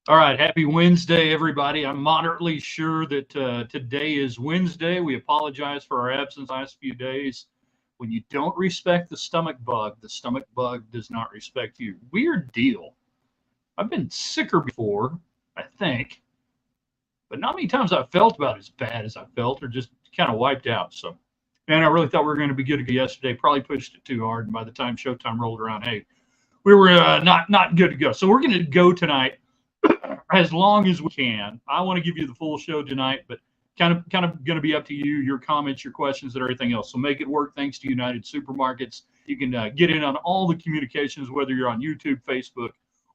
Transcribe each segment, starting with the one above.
All right, happy Wednesday, everybody. I'm moderately sure that today is Wednesday. We apologize for our absence the last few days. When you don't respect the stomach bug does not respect you. Weird deal. I've been sicker before, I think, but not many times I've felt about as bad as I felt or just kind of wiped out. So, man, I really thought we were going to be good to go yesterday. Probably pushed it too hard, and by the time showtime rolled around, hey, we were not good to go. So we're going to go tonight as long as we can. I want to give you the full show tonight, but kind of going to be up to you, your comments, your questions, and everything else. So make it work. Thanks to United Supermarkets, you can get in on all the communications, whether you're on YouTube, Facebook,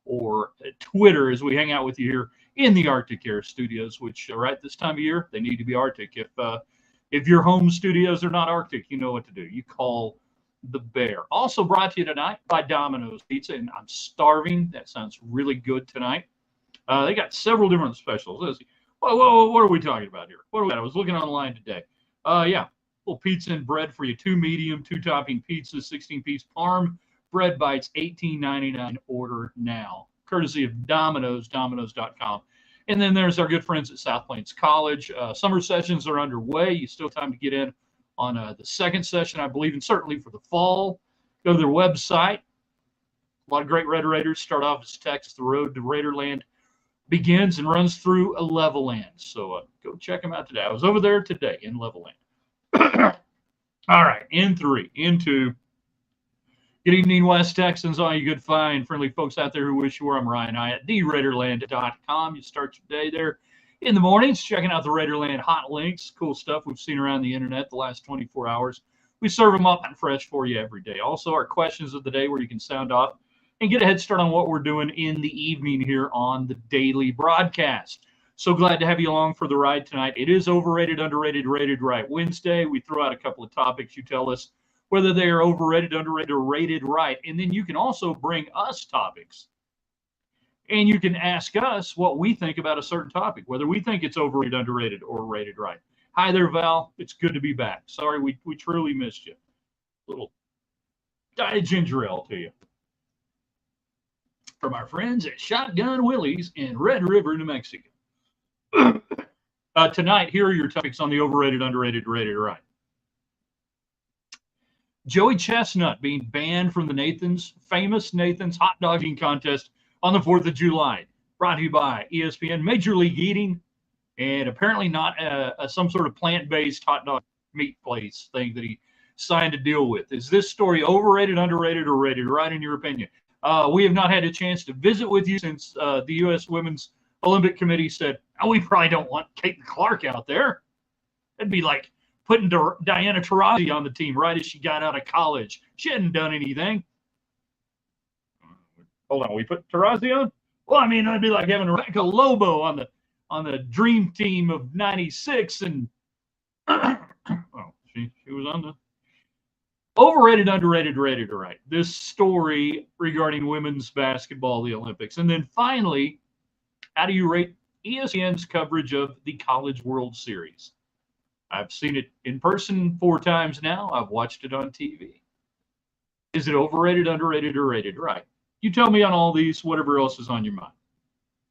or Twitter, as we hang out with you here in the Arctic Air Studios. Which right this time of year they need to be Arctic. If your home studios are not Arctic, you know what to do. You call the bear. Also brought to you tonight by Domino's Pizza, and I'm starving. That sounds really good tonight. They got several different specials. Let's see. Whoa, what are we talking about here? What are we got? I was looking online today. Yeah, a little pizza and bread for you. Two medium, two topping pizzas, 16-piece parm, bread bites, $18.99. Order now. Courtesy of Domino's, Domino's.com. And then there's our good friends at South Plains College. Summer sessions are underway. You still have time to get in on the second session, I believe, and certainly for the fall. Go to their website. A lot of great Red Raiders start off as text. The road to Raiderland begins and runs through a Levelland. So go check them out today. I was over there today in Levelland. All right, in three, in two. Good evening, West Texans, all you good, fine, friendly folks out there who wish you were. I'm Ryan Hyatt, theraiderland.com. You start your day there in the mornings, checking out the Raiderland hot links, cool stuff we've seen around the internet the last 24 hours. We serve them up and fresh for you every day. Also, our questions of the day where you can sound off and get a head start on what we're doing in the evening here on the daily broadcast. So glad to have you along for the ride tonight. It is overrated, underrated, rated right Wednesday. We throw out a couple of topics. You tell us whether they are overrated, underrated, or rated right. And then you can also bring us topics. And you can ask us what we think about a certain topic, whether we think it's overrated, underrated, or rated right. Hi there, Val. It's good to be back. Sorry, we truly missed you. A little diet ginger ale to you from our friends at Shotgun Willie's in Red River, New Mexico. Tonight, here are your topics on the overrated, underrated, rated right. Joey Chestnut being banned from the famous Nathan's hot dog eating contest on the 4th of July. Brought to you by ESPN, Major League Eating, and apparently not some sort of plant-based hot dog meat place thing that he signed a deal with. Is this story overrated, underrated, or rated right in your opinion? We have not had a chance to visit with you since the U.S. Women's Olympic Committee said, oh, we probably don't want Caitlin Clark out there. It'd be like putting Diana Taurasi on the team right as she got out of college. She hadn't done anything. Hold on, we put Taurasi on? Well, I mean, it'd be like having Rebecca Lobo on the dream team of '96, and she was on the overrated, underrated, rated right. This story regarding women's basketball, the Olympics. And then finally, how do you rate ESPN's coverage of the College World Series? I've seen it in person 4 times now. I've watched it on TV. Is it overrated, underrated, or rated right? You tell me on all these, whatever else is on your mind.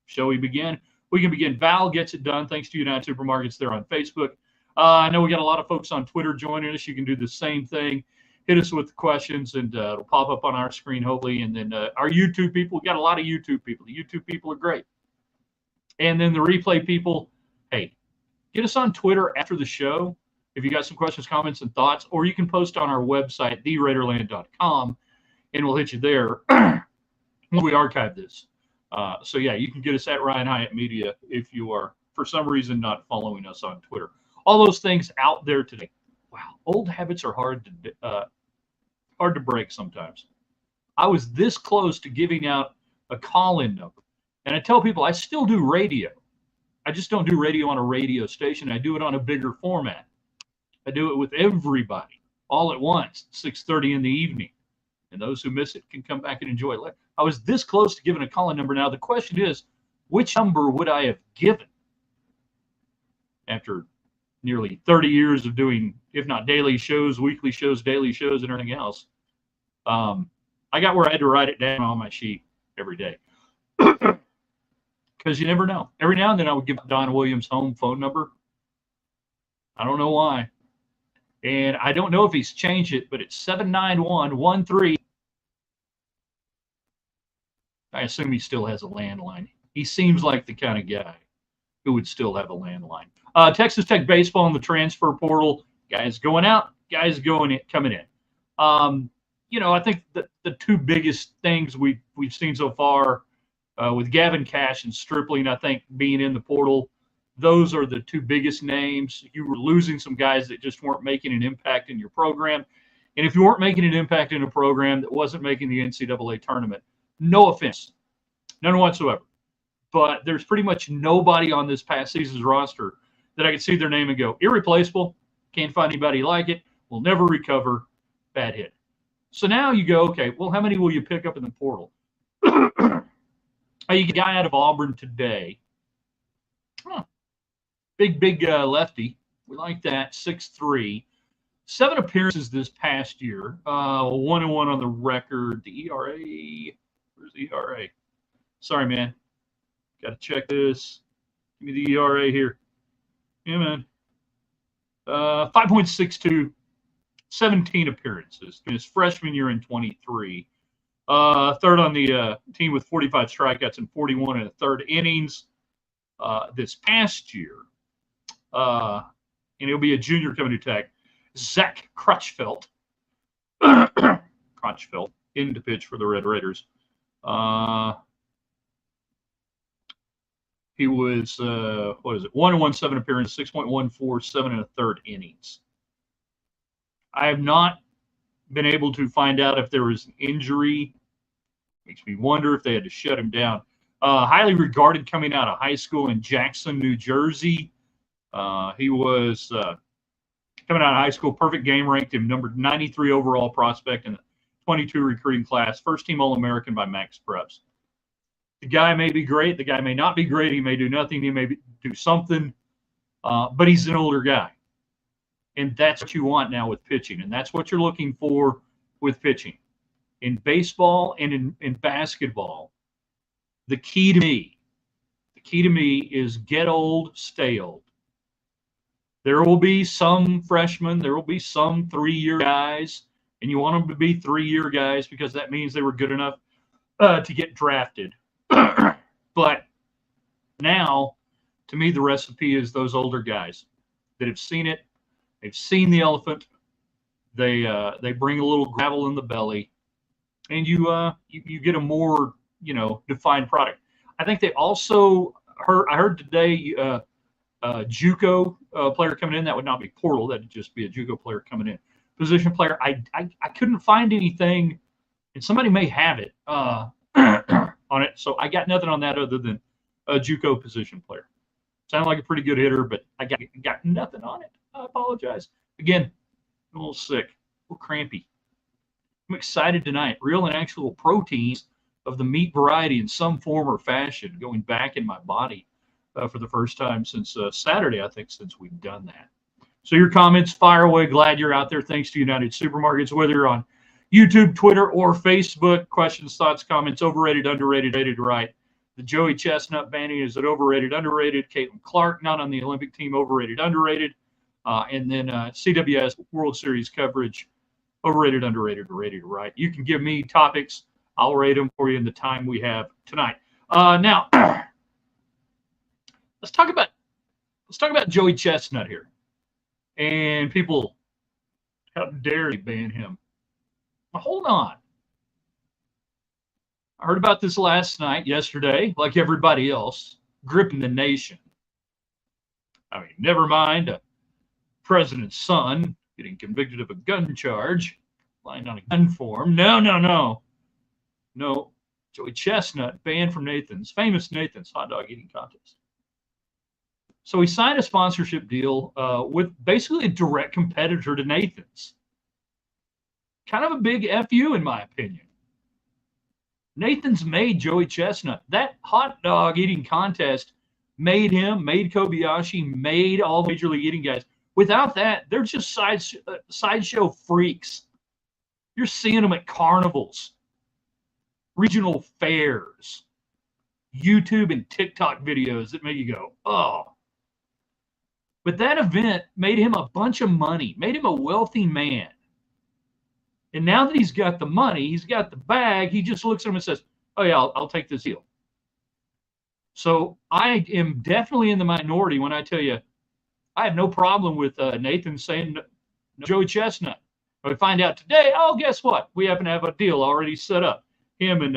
Shall we begin? We can begin. Val gets it done. Thanks to United Supermarkets there on Facebook. I know we got a lot of folks on Twitter joining us. You can do the same thing. Hit us with the questions, and it'll pop up on our screen, hopefully. And then our YouTube people, we got a lot of YouTube people. The YouTube people are great. And then the replay people, hey, get us on Twitter after the show if you got some questions, comments, and thoughts, or you can post on our website, theraiderland.com, and we'll hit you there when we archive this. So, yeah, you can get us at Ryan Hyatt Media if you are, for some reason, not following us on Twitter. All those things out there today. Wow, old habits are hard to break sometimes. I was this close to giving out a call-in number. And I tell people I still do radio. I just don't do radio on a radio station. I do it on a bigger format. I do it with everybody all at once, 6:30 in the evening. And those who miss it can come back and enjoy it. I was this close to giving a call-in number. Now, the question is, which number would I have given after nearly 30 years of doing, if not daily shows, weekly shows, daily shows, and everything else? I got where I had to write it down on my sheet every day. because you never know. Every now and then I would give Don Williams' home phone number. I don't know why. And I don't know if he's changed it, but it's 79113. I assume he still has a landline. He seems like the kind of guy who would still have a landline. Texas Tech baseball in the transfer portal. Guys going out, guys coming in. I think the two biggest things we've seen so far with Gavin Cash and Stripling, I think, being in the portal, those are the two biggest names. You were losing some guys that just weren't making an impact in your program. And if you weren't making an impact in a program that wasn't making the NCAA tournament, no offense, none whatsoever, but there's pretty much nobody on this past season's roster that I could see their name and go, irreplaceable, can't find anybody like it, will never recover, bad hit. So now you go, okay, well, how many will you pick up in the portal? You get a guy out of Auburn today. Big lefty. We like that, 6'3". 7 appearances this past year. 1-1 on the record. The ERA, where's the ERA? Sorry, man. Got to check this. Give me the ERA here. Yeah, man. 5.62, 17 appearances. His freshman year in 23. Third on the team with 45 strikeouts and 41 in the third innings this past year. And he'll be a junior coming to Tech. Zach Crutchfeld. Crutchfeld in to pitch for the Red Raiders. He was, 1-1, 7 appearances, 6.14, 7 in the third innings. I have not been able to find out if there was an injury. Makes me wonder if they had to shut him down. Highly regarded coming out of high school in Jackson, New Jersey. He was coming out of high school, perfect game, ranked him number 93 overall prospect in the 22 recruiting class, first team All-American by Max Preps. The guy may be great. The guy may not be great. He may do nothing. He may do something, but he's an older guy. And that's what you want now with pitching. And that's what you're looking for with pitching. In baseball and in basketball, the key to me is get old, stay old. There will be some freshmen, there will be some 3-year guys, and you want them to be 3-year guys because that means they were good enough to get drafted. But now, to me, the recipe is those older guys that have seen it. They've seen the elephant. They bring a little gravel in the belly, and you get a more defined product. I think they also I heard today JUCO player coming in. That would not be portal. That'd just be a JUCO player coming in. Position player. I couldn't find anything, and somebody may have it on it. So I got nothing on that other than a JUCO position player. Sounded like a pretty good hitter, but I got nothing on it. I apologize. Again, I'm a little sick, a little crampy. I'm excited tonight. Real and actual proteins of the meat variety in some form or fashion going back in my body for the first time since Saturday, I think, since we've done that. So your comments, fire away. Glad you're out there. Thanks to United Supermarkets, whether you're on YouTube, Twitter, or Facebook. Questions, thoughts, comments, overrated, underrated, rated right. The Joey Chestnut banning, is it overrated, underrated? Caitlin Clark, not on the Olympic team, overrated, underrated. And then CWS World Series coverage, overrated, underrated, rated right. You can give me topics. I'll rate them for you in the time we have tonight. Now, let's talk about Joey Chestnut here. And people, how dare they ban him? Now, hold on. I heard about this yesterday, like everybody else, gripping the nation. I mean, never mind a president's son getting convicted of a gun charge, lying on a gun form. No. Joey Chestnut banned from famous Nathan's hot dog eating contest. So he signed a sponsorship deal with basically a direct competitor to Nathan's. Kind of a big FU, in my opinion. Nathan's made Joey Chestnut. That hot dog eating contest made him, made Kobayashi, made all the Major League Eating guys. Without that, they're just sideshow freaks. You're seeing them at carnivals, regional fairs, YouTube and TikTok videos that make you go, oh. But that event made him a bunch of money, made him a wealthy man. And now that he's got the money, he's got the bag, he just looks at him and says, oh, yeah, I'll take this deal. So I am definitely in the minority when I tell you I have no problem with Nathan saying no, Joey Chestnut. We find out today, oh, guess what? We happen to have a deal already set up. Him and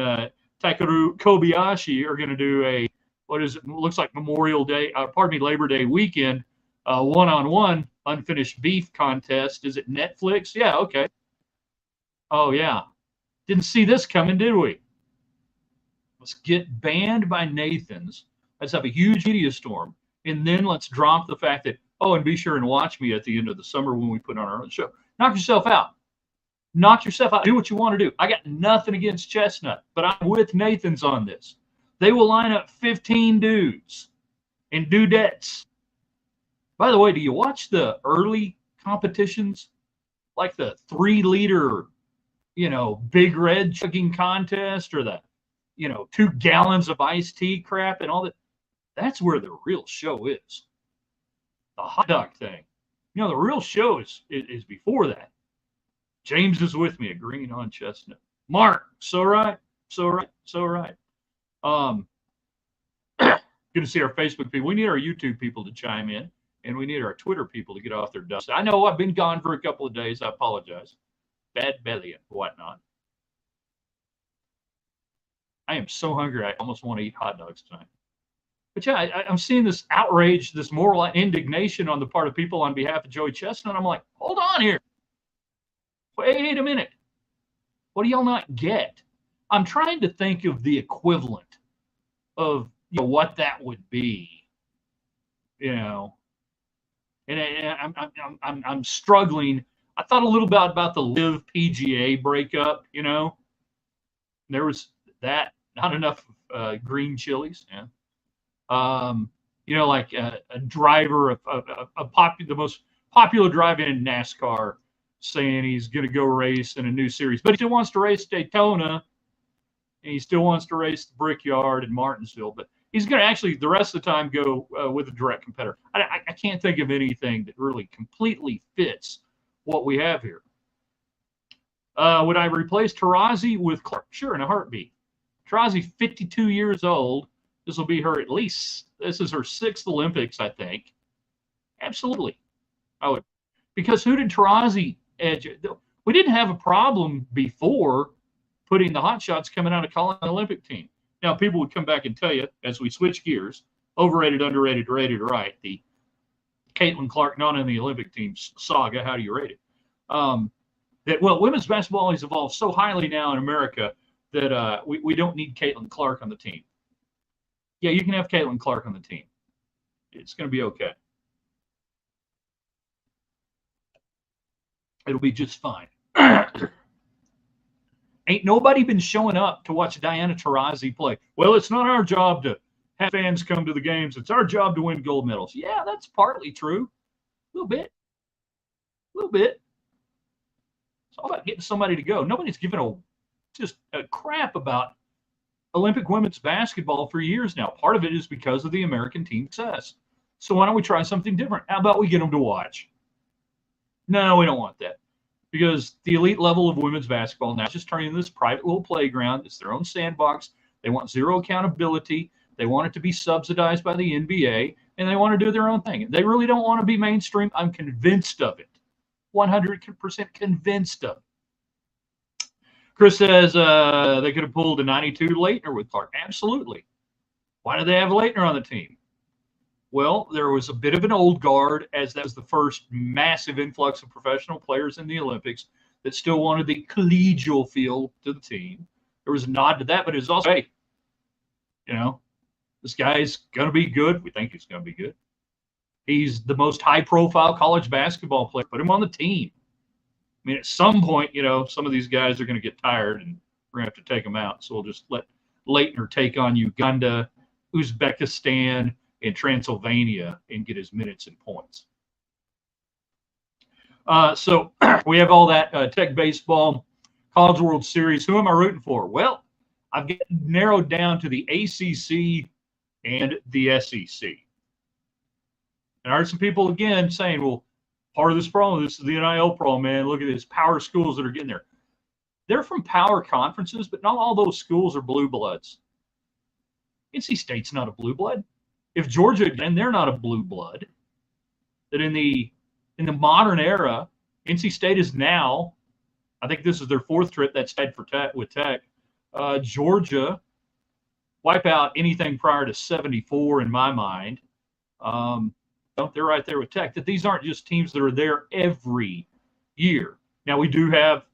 Takeru Kobayashi are going to do a, what is it? Looks like Memorial Day, Labor Day weekend, one-on-one unfinished beef contest. Is it Netflix? Yeah, okay. Oh, yeah. Didn't see this coming, did we? Let's get banned by Nathan's. Let's have a huge media storm. And then let's drop the fact that, oh, and be sure and watch me at the end of the summer when we put on our own show. Knock yourself out. Knock yourself out. Do what you want to do. I got nothing against Chestnut, but I'm with Nathan's on this. They will line up 15 dudes and dudettes. By the way, do you watch the early competitions? Like the 3-liter, Big Red chugging contest or the, 2 gallons of iced tea crap and all that? That's where the real show is. The hot dog thing. The real show is before that. James is with me, agreeing on Chestnut. Mark, so right. Good to see our Facebook people. We need our YouTube people to chime in, and we need our Twitter people to get off their dust. I know I've been gone for a couple of days. I apologize. Bad belly and whatnot. I am so hungry, I almost want to eat hot dogs tonight. But yeah, I'm seeing this outrage, this moral indignation on the part of people on behalf of Joey Chestnut. I'm like, hold on here. Wait a minute. What do y'all not get? I'm trying to think of the equivalent of what that would be. And I'm struggling. I thought a little bit about the Live PGA breakup. There was that. Not enough green chilies. Yeah. Like a driver, the most popular driver in NASCAR, saying he's going to go race in a new series, but he still wants to race Daytona, and he still wants to race the Brickyard in Martinsville, but he's going to actually the rest of the time go with a direct competitor. I can't think of anything that really completely fits what we have here. Would I replace Tarazi with Clark? Sure, in a heartbeat. Tarazi, 52 years old. This will be this is her 6th Olympics, I think. Absolutely. I would. Because who did Tarazi edge? We didn't have a problem before putting the hot shots coming out of calling an Olympic team. Now, people would come back and tell you, as we switch gears, overrated, underrated, rated right, the Caitlin Clark not in the Olympic team saga, how do you rate it? Women's basketball has evolved so highly now in America that we don't need Caitlin Clark on the team. Yeah, you can have Caitlin Clark on the team. It's going to be okay. It'll be just fine. Ain't nobody been showing up to watch Diana Taurasi play. Well, it's not our job to have fans come to the games. It's our job to win gold medals. Yeah, that's partly true. A little bit. It's all about getting somebody to go. Nobody's given a crap about Olympic women's basketball for years now. Part of it is because of the American team success. So why don't we try something different? How about we get them to watch? No, we don't want that. Because the elite level of women's basketball now is just turning into this private little playground. It's their own sandbox. They want zero accountability. They want it to be subsidized by the NBA, and they want to do their own thing. They really don't want to be mainstream. I'm convinced of it. 100% convinced of it. Chris says they could have pulled a 92 Leitner with Clark. Absolutely. Why did they have Leitner on the team? Well, there was a bit of an old guard, as that was the first massive influx of professional players in the Olympics that still wanted the collegial feel to the team. There was a nod to that, but it was also, hey, this guy's going to be good. We think he's going to be good. He's the most high-profile college basketball player. Put him on the team. I mean, at some point, some of these guys are going to get tired, and we're going to have to take them out. So we'll just let Leitner take on Uganda, Uzbekistan, and Transylvania and get his minutes and points. So we have all that Tech baseball, College World Series. Who am I rooting for? Well, I've got narrowed down to the ACC and the SEC. And I heard some people again saying, well, part of this problem, this is the NIL problem, man. Look at this power schools that are getting there. They're from power conferences, but not all those schools are blue bloods. NC State's not a blue blood. If Georgia, again, they're not a blue blood. That in the modern era, NC State is now, I think this is their fourth trip that's tied for with Tech. Georgia, wipe out anything prior to 74 in my mind. They're right there with Tech. That these aren't just teams that are there every year. Now, we do have,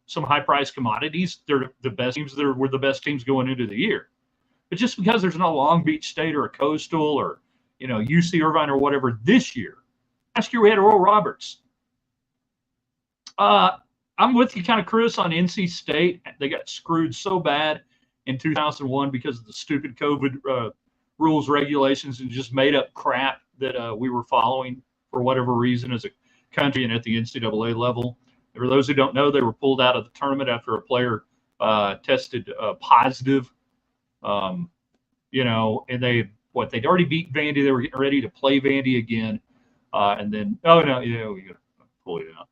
some high-priced commodities. They're the best teams. Were the best teams going into the year. But just because there's no Long Beach State or a Coastal or, UC Irvine or whatever this year. Last year we had Oral Roberts. I'm with you kind of, Chris, on NC State. They got screwed so bad in 2001 because of the stupid COVID rules, regulations, and just made up crap that we were following for whatever reason as a country and at the NCAA level. For those who don't know, they were pulled out of the tournament after a player tested positive. And they'd already beat Vandy. They were getting ready to play Vandy again. And then, we got to pull it out.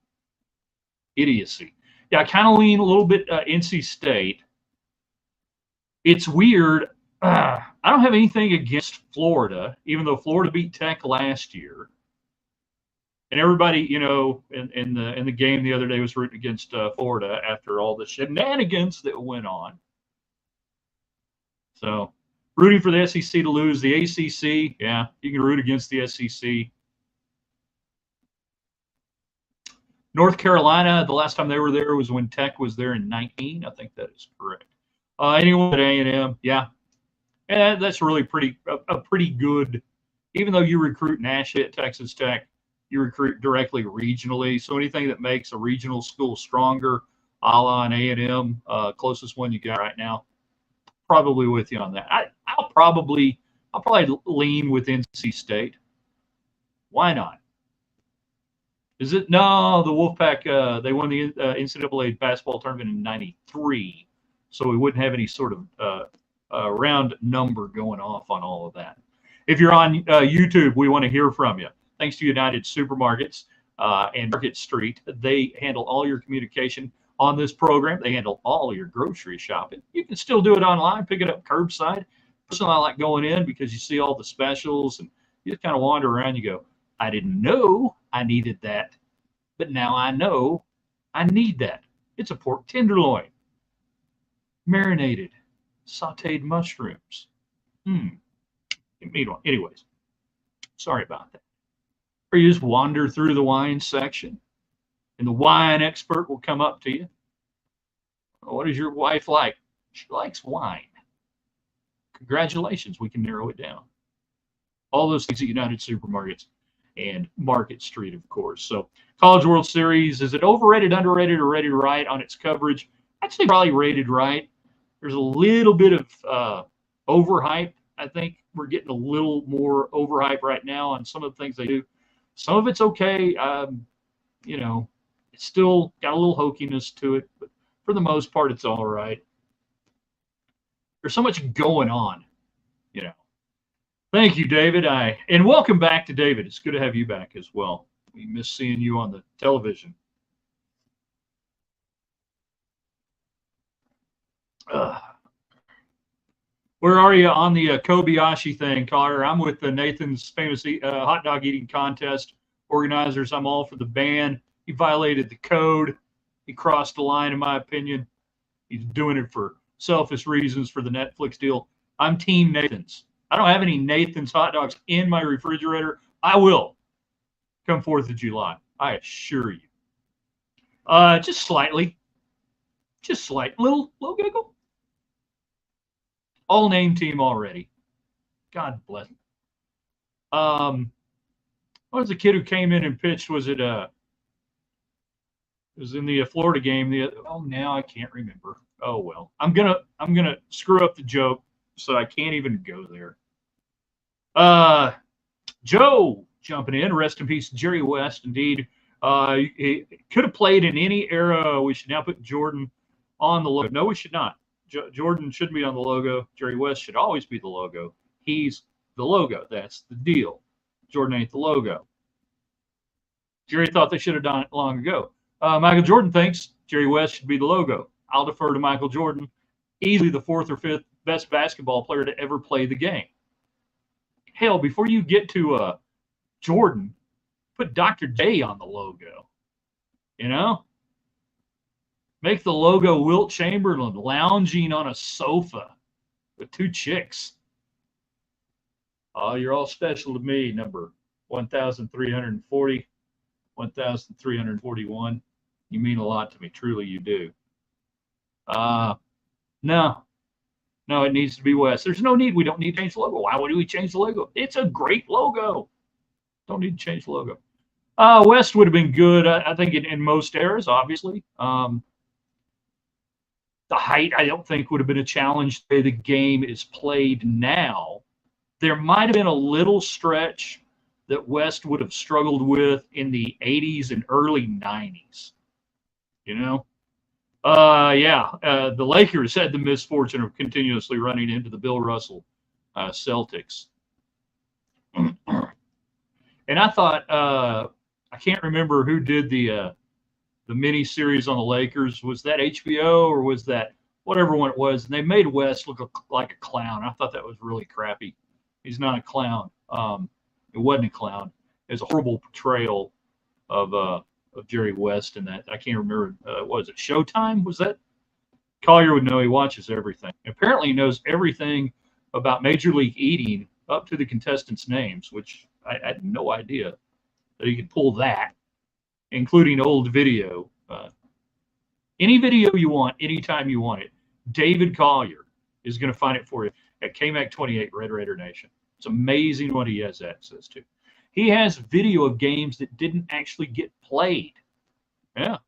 Idiocy. Yeah, I kind of lean a little bit NC State. It's weird. I don't have anything against Florida, even though Florida beat Tech last year. And everybody, in the game the other day was rooting against Florida after all the shenanigans that went on. So, rooting for the SEC to lose. The ACC, yeah, you can root against the SEC. North Carolina, the last time they were there was when Tech was there in 19. I think that is correct. Anyone at A&M, yeah. And that's really a pretty good, even though you recruit nationally at Texas Tech, you recruit directly regionally. So anything that makes a regional school stronger, a la an A&M, closest one you got right now, probably with you on that. I'll probably lean with NC State. Why not? Is it? No, the Wolfpack, they won the NCAA basketball tournament in 93. So we wouldn't have any sort of round number going off on all of that. If you're on YouTube, we want to hear from you. Thanks to United Supermarkets and Market Street, they handle all your communication on this program. They handle all your grocery shopping. You can still do it online, pick it up curbside. Personally, I like going in because you see all the specials and you just kind of wander around. You go, I didn't know I needed that, but now I know I need that. It's a pork tenderloin, marinated, sauteed mushrooms. Anyways, sorry about that. Or you just wander through the wine section, and the wine expert will come up to you. What does your wife like? She likes wine. Congratulations, we can narrow it down. All those things at United Supermarkets and Market Street, of course. So, College World Series, is it overrated, underrated, or rated right on its coverage? I'd say probably rated right. There's a little bit of overhype. I think we're getting a little more overhype right now on some of the things they do. Some of it's okay. It's still got a little hokiness to it, but for the most part, it's all right. There's so much going on, Thank you, David. And welcome back to David. It's good to have you back as well. We miss seeing you on the television. Where are you on the Kobayashi thing, Carter? I'm with the Nathan's famous hot dog eating contest organizers. I'm all for the ban. He violated the code. He crossed the line, in my opinion. He's doing it for selfish reasons for the Netflix deal. I'm Team Nathan's. I don't have any Nathan's hot dogs in my refrigerator. I will come 4th of July. I assure you. Just slightly. Just slight. Little giggle. All name team already. God bless him. What was the kid who came in and pitched? Was it was in the Florida game. Now I can't remember. Oh well. I'm gonna screw up the joke, so I can't even go there. Joe jumping in. Rest in peace, Jerry West. Indeed, he could have played in any era. We should now put Jordan on the load. No, we should not. Jordan shouldn't be on the logo. Jerry West should always be the logo. He's the logo. That's the deal. Jordan ain't the logo. Jerry thought they should have done it long ago. Michael Jordan thinks Jerry West should be the logo. I'll defer to Michael Jordan, easily the fourth or fifth best basketball player to ever play the game. Hell, before you get to Jordan, put Dr. J on the logo. You know? Make the logo Wilt Chamberlain lounging on a sofa with two chicks. Oh, you're all special to me, number 1,340, 1,341. You mean a lot to me. Truly, you do. No, it needs to be West. There's no need. We don't need to change the logo. Why would we change the logo? It's a great logo. Don't need to change the logo. West would have been good, I think, in most eras, obviously. The height, I don't think, would have been a challenge the way the game is played now. There might have been a little stretch that West would have struggled with in the 80s and early 90s. You know? The Lakers had the misfortune of continuously running into the Bill Russell Celtics. And I thought, I can't remember who did the mini series on the Lakers. Was that HBO or was that whatever one it was? And they made West look like a clown. I thought that was really crappy. He's not a clown. It wasn't a clown. It was a horrible portrayal of Jerry West, and that I can't remember. Was it Showtime? Was that? Collier would know. He watches everything. Apparently, he knows everything about Major League Eating up to the contestants' names, which I had no idea that he could pull that, including old video. Any video you want, anytime you want it, David Collier is going to find it for you at KMAC 28 Red Raider Nation. It's amazing what he has access to. He has video of games that didn't actually get played. Yeah.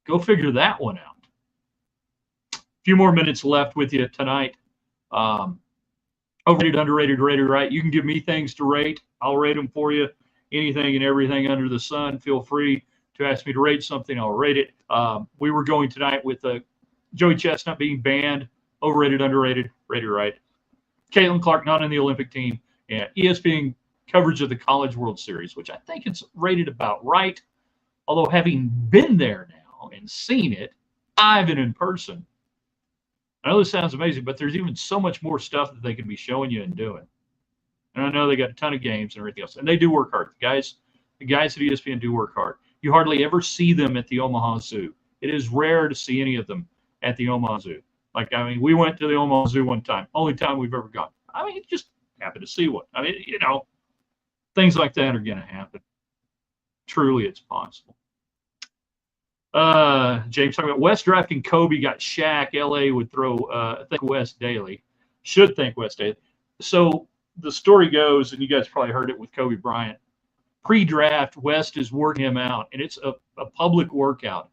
Go figure that one out. A few more minutes left with you tonight. Overrated, underrated, rated, right? You can give me things to rate. I'll rate them for you. Anything and everything under the sun. Feel free to ask me to rate something. I'll rate it. We were going tonight with Joey Chestnut being banned. Overrated, underrated, rated, right? Caitlin Clark not in the Olympic team. And ESPN coverage of the College World Series, which I think it's rated about right. Although having been there now and seen it live and in person, I know this sounds amazing, but there's even so much more stuff that they could be showing you and doing. And I know they got a ton of games and everything else. And they do work hard. The guys at ESPN do work hard. You hardly ever see them at the Omaha Zoo. It is rare to see any of them at the Omaha Zoo. We went to the Omaha Zoo one time. Only time we've ever gone. Just happened to see one. Things like that are going to happen. Truly, it's possible. James talking about West drafting Kobe, got Shaq. LA would throw, think West daily. Should think West daily. So the story goes, and you guys probably heard it with Kobe Bryant. Pre-draft, West is working him out, and it's a public workout.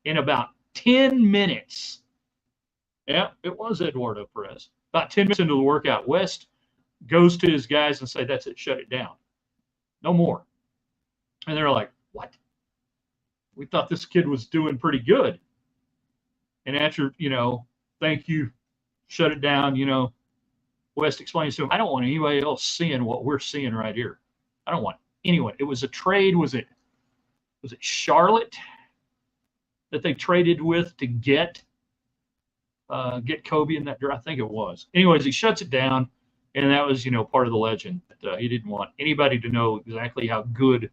In about 10 minutes, yeah, it was Eduardo Perez. About 10 minutes into the workout, West goes to his guys and say, "That's it, shut it down. No more." And they're like, "What? We thought this kid was doing pretty good." And after, thank you, shut it down, West explains to him, "I don't want anybody else seeing what we're seeing right here. I don't want anyone." It was a trade. Was it Charlotte that they traded with to get Kobe in that draft? I think it was. Anyways, he shuts it down, and that was, part of the legend. He didn't want anybody to know exactly how good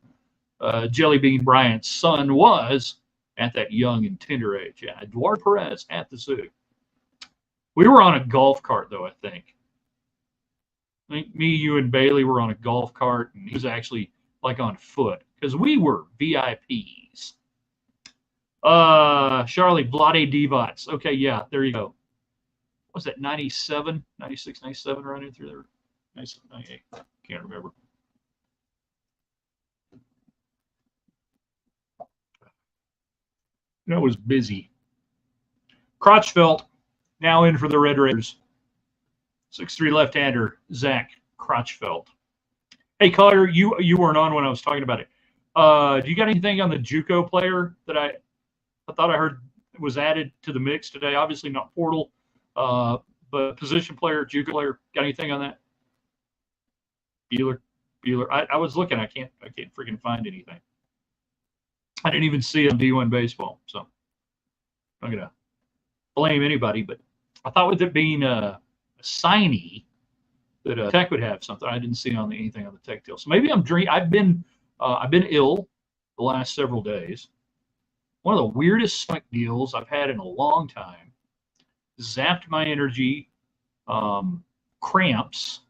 Jelly Bean Bryant's son was at that young and tender age. Yeah, Eduardo Perez at the zoo. We were on a golf cart, though, I think. I think me, you, and Bailey were on a golf cart, and he was actually on foot because we were VIPs. Charlie, Vlade Divac. Okay, yeah, there you go. What was that, 97, 96, 97 running through there? 97, 98. Can't remember. That was busy. Crotchfeld, now in for the Red Raiders. 6'3" left-hander, Zach Crotchfeld. Hey, Collier, you weren't on when I was talking about it. Do you got anything on the JUCO player that I thought I heard was added to the mix today? Obviously not portal, But position player, JUCO player, got anything on that? Bueller. I was looking. I can't freaking find anything. I didn't even see it on D1 baseball. So I'm not gonna blame anybody, but I thought with it being a signee that Tech would have something. I didn't see anything on the Tech deal. So maybe I'm dreaming. I've been ill the last several days. One of the weirdest stomach deals I've had in a long time. Zapped my energy, cramps,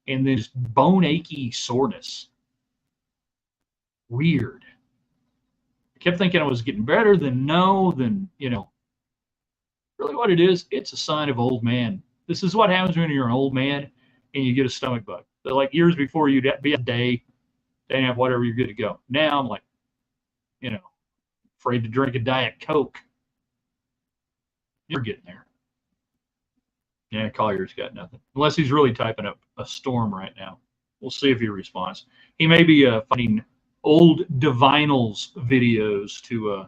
and then just bone achy soreness. Weird. I kept thinking I was getting better, then really what it is, it's a sign of old man. This is what happens when you're an old man and you get a stomach bug. So like years before, you'd be a day and have whatever, you're good to go. Now I'm like, afraid to drink a Diet Coke. You're getting there. Yeah, Collier's got nothing. Unless he's really typing up a storm right now. We'll see if he responds. He may be finding old Divinals videos to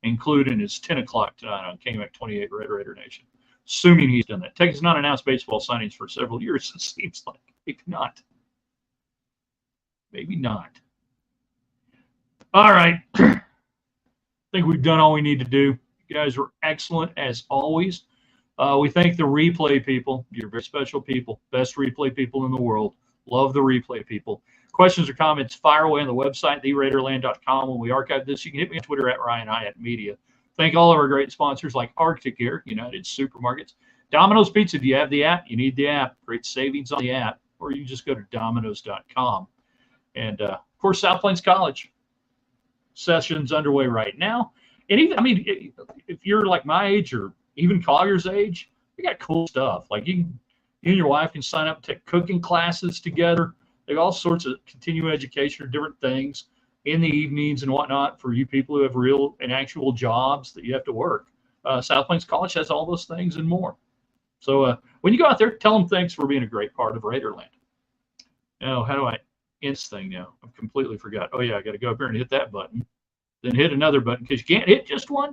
include in his 10 o'clock tonight on KMAC 28 Red Raider Nation. Assuming he's done that. Tech has not announced baseball signings for several years, it seems like. Maybe not. Maybe not. All right. I think we've done all we need to do. You guys were excellent as always. We thank the replay people. You're very special people. Best replay people in the world. Love the replay people. Questions or comments, fire away on the website, theraiderland.com. When we archive this, you can hit me on Twitter at Ryan Hyatt Media. Thank all of our great sponsors like Arctic Air, United Supermarkets, Domino's Pizza. Do you have the app? You need the app. Great savings on the app. Or you just go to Domino's.com. And, of course, South Plains College. Session's underway right now. And even, if you're like my age or even Collier's age, we got cool stuff. Like you and your wife can sign up to take cooking classes together. They got all sorts of continuing education or different things in the evenings and whatnot for you people who have real and actual jobs that you have to work. South Plains College has all those things and more. So when you go out there, tell them thanks for being a great part of Raiderland. Now, how do I end this thing now? I've completely forgot. Oh, yeah, I got to go up here and hit that button. Then hit another button because you can't hit just one button.